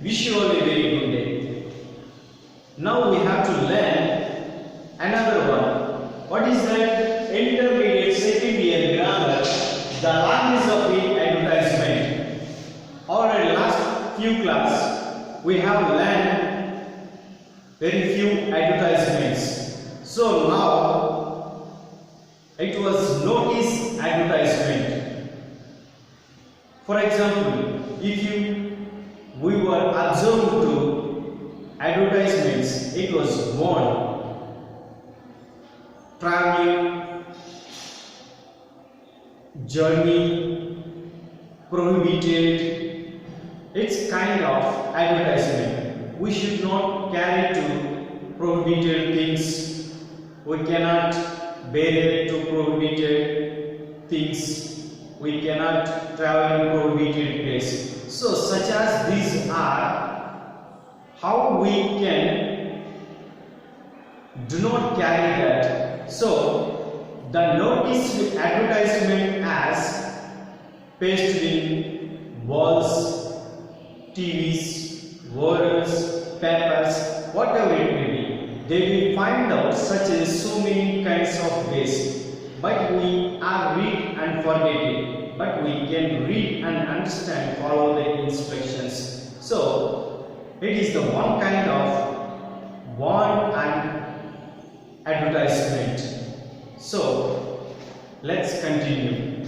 Wish you all a very good day. Now we have to learn another one. What is that? Intermediate second year grammar. The language of the advertisement. Already last few class we have learned very few advertisements. So now it was notice advertisement. For example, if we were observed to advertisements, it was warned, traveling, journey, prohibited. It's kind of advertisement. We should not carry to prohibited things. We cannot bear to prohibited things. We cannot travel in prohibited place. So such as these are how we can do not carry that. So the notice with advertisement as pasted in walls, TVs, walls, papers, whatever it may be. They will find out such as so many kinds of ways. But we are read and forget it. But we can read and understand, follow the instructions. So it is the one kind of warn and advertisement. So let's continue.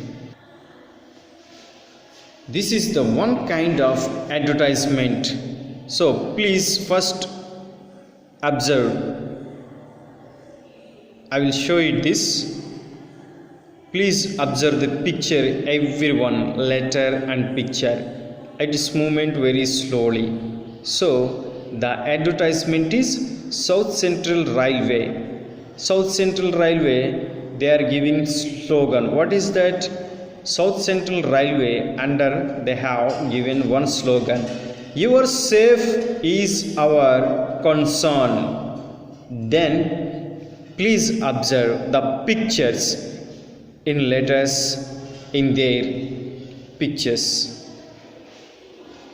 This is the one kind of advertisement. So please first observe. I will show you this. Please observe the picture, everyone, letter and picture. At this moment very slowly. So the advertisement is South Central Railway. South Central Railway, they are giving slogan. What is that? South Central Railway, under they have given one slogan. Your safe is our concern. Then please observe the pictures in letters in their pictures.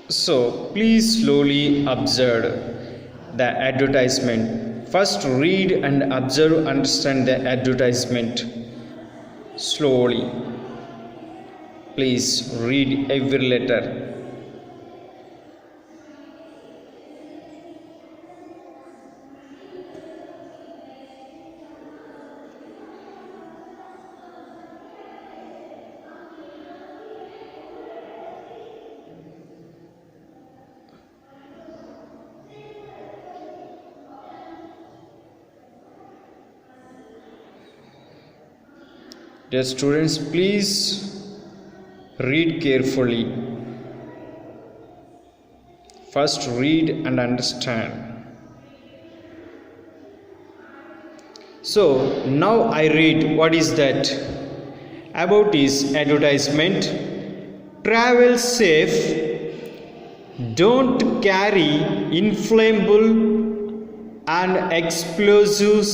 So please slowly observe the advertisement. First read and observe, understand the advertisement slowly. Please read every letter. Dear students, please read carefully. First read and understand. So now I read what is that. About is advertisement. Travel safe. Don't carry inflammable and explosives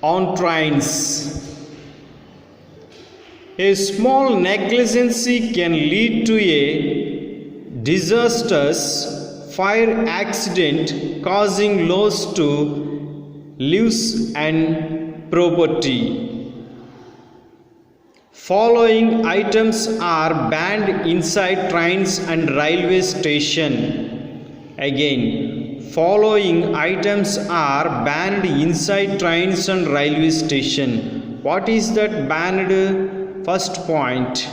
on trains. A small negligence can lead to a disastrous fire accident causing loss to lives and property. Following items are banned inside trains and railway station. Again, following items are banned inside trains and railway station. What is that banned? First point.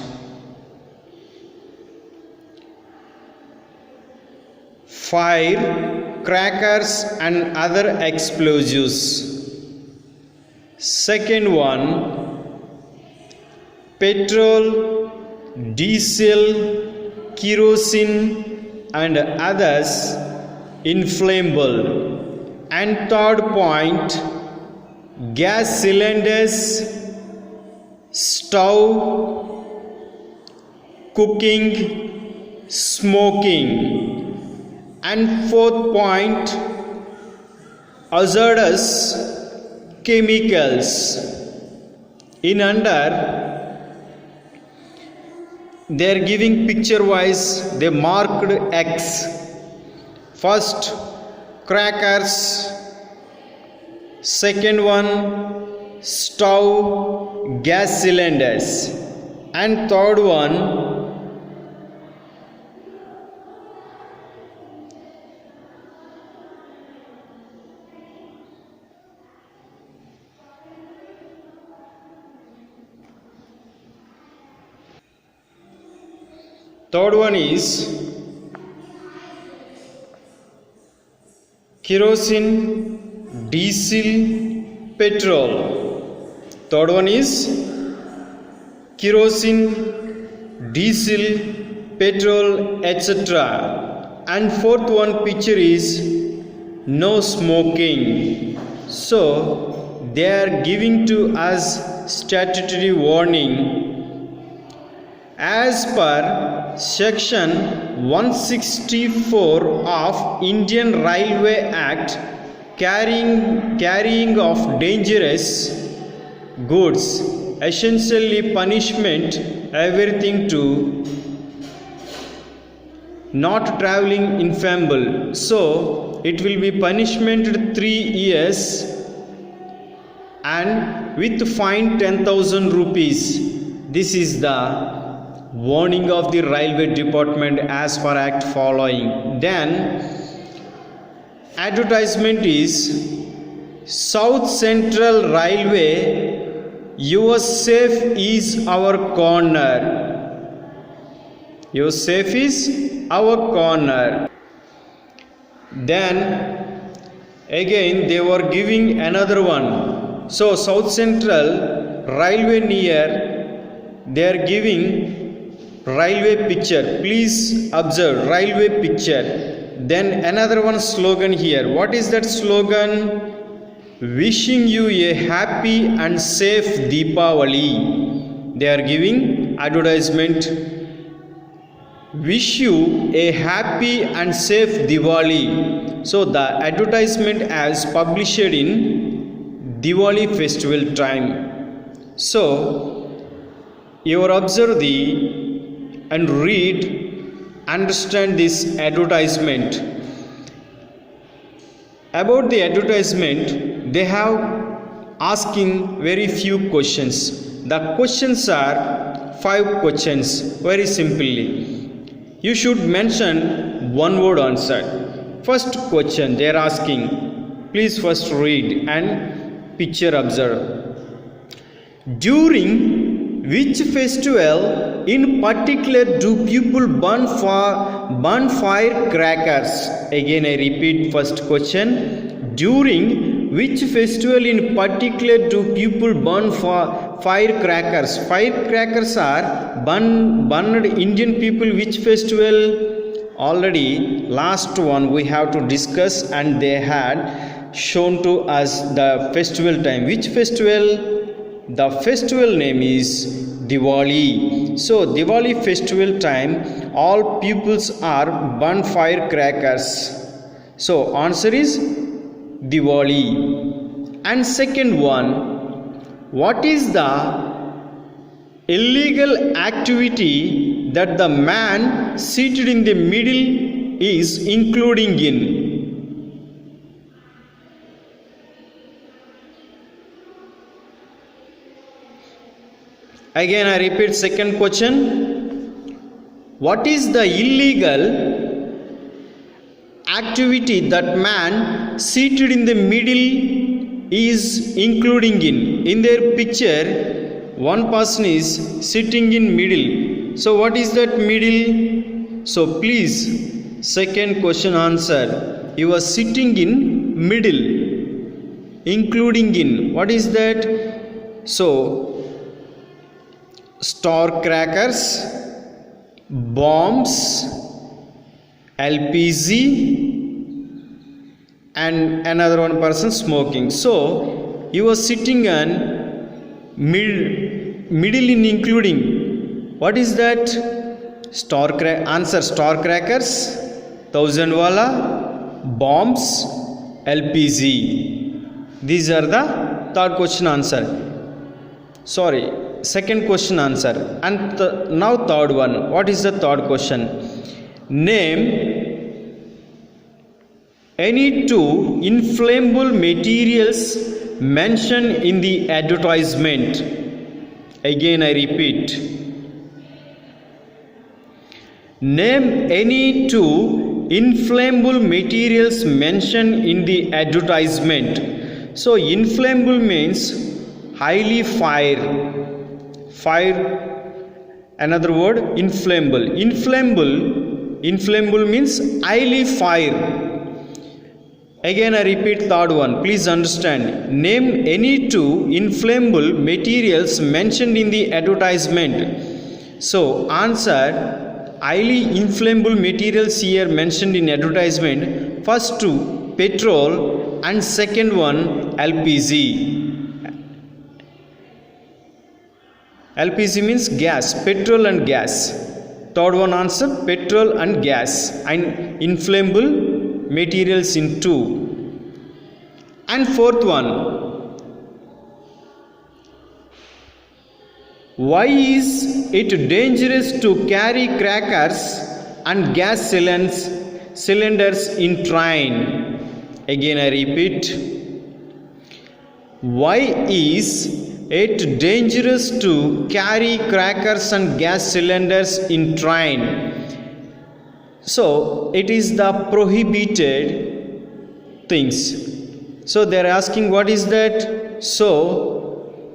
Fire, crackers and other explosives. Second one, petrol, diesel, kerosene and others inflammable. And third point, gas cylinders, stove, cooking, smoking. And fourth point, hazardous chemicals. In under They are giving picture wise, they marked X. First, crackers. Second one, stove, gas cylinders. And third one, is kerosene, diesel, petrol. Third one is kerosene, diesel, petrol, etc. And fourth one picture is no smoking. So they are giving to us statutory warning. As per section 164 of Indian Railway Act, carrying of dangerous goods, essentially punishment, everything to not traveling inflammable. So it will be punishment 3 years and with fine 10,000 rupees. This is the warning of the railway department as per act following. Then advertisement is South Central Railway, your safe is our corner. Your safe is our corner. Then again they were giving another one. So South Central Railway near, they are giving railway picture. Please observe railway picture. Then another one slogan here. What is that slogan? Wishing you a happy and safe Deepavali. They are giving advertisement. Wish you a happy and safe Diwali. So the advertisement as published in Diwali festival time. So you observe and read, understand this advertisement. About the advertisement, they have asking very few questions. The questions are 5 questions, very simply. You should mention one word answer. First question they are asking, please first read and picture observe. During which festival in particular do people burn firecrackers? Again I repeat first question. During which festival in particular do people burn firecrackers? Firecrackers are burned Indian people which festival? Already last one we have to discuss and they had shown to us the festival time. Which festival? The festival name is Diwali. So Diwali festival time all peoples are burn firecrackers. So answer is Diwali. And second one, what is the illegal activity that the man seated in the middle is including in? Again I repeat second question. What is the illegal activity that man seated in the middle is including in? In their picture one person is sitting in middle. So what is that middle? So please second question answer. You are sitting in middle, including in. What is that? So star crackers, bombs, LPG, and another one person smoking. So you are sitting on middle in including. What is that? Answer star crackers, 1000 wala, bombs, LPG. These are the third question answer. Sorry, second question answer. And now third one. What is the third question? Name any two inflammable materials mentioned in the advertisement. Again I repeat. Name any two inflammable materials mentioned in the advertisement. So inflammable means highly fire. Another word, inflammable. Inflammable means highly fire. Again I repeat third one. Please understand. Name any two inflammable materials mentioned in the advertisement. So answer, highly inflammable materials here mentioned in advertisement. First two, petrol, and second one, LPG. LPG means gas, petrol and gas. Third one answer, petrol and gas, and inflammable materials in two. And fourth one, why is it dangerous to carry crackers and gas cylinders in train? Again I repeat. Why is it dangerous to carry crackers and gas cylinders in train? So it is the prohibited things. So they are asking what is that? So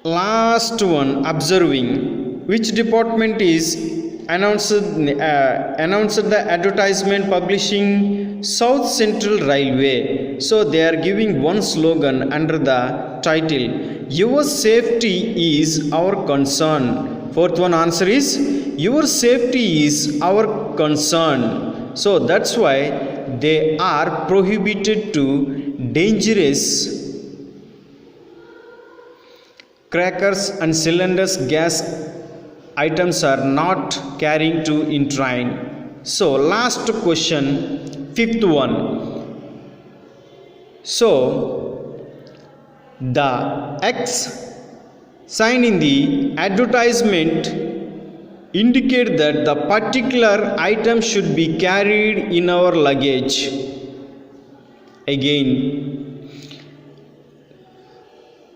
last one, observing. Which department is announced the advertisement publishing? South Central Railway. So they are giving one slogan under the title, your safety is our concern. Fourth one answer is, your safety is our concern. So that's why they are prohibited to dangerous crackers and cylinders, gas items are not carrying to in train. So last question, fifth one. So the X sign in the advertisement indicate that the particular item should be carried in our luggage. Again,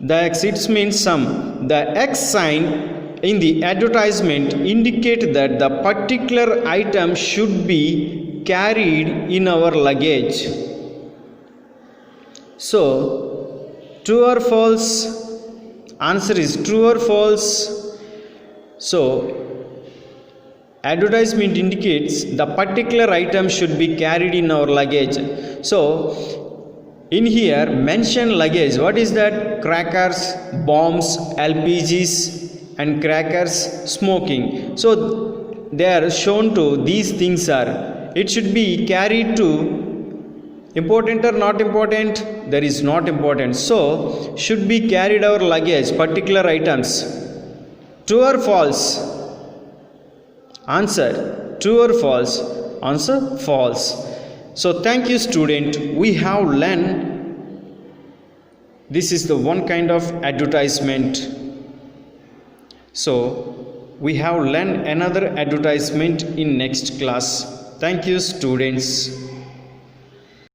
the X, it means sum. The X sign in the advertisement indicate that the particular item should be carried in our luggage. So true or false? Answer is true or false. So advertisement indicates the particular item should be carried in our luggage. So in here mention luggage. What is that? Crackers, bombs, LPGs and crackers, smoking. So they are shown to these things are, it should be carried to. Important or not important? There is not important. So should be carried our luggage, particular items. True or false? Answer, true or false? Answer, false. So thank you student. We have learned, this is the one kind of advertisement. So we have learned another advertisement in next class. Thank you students.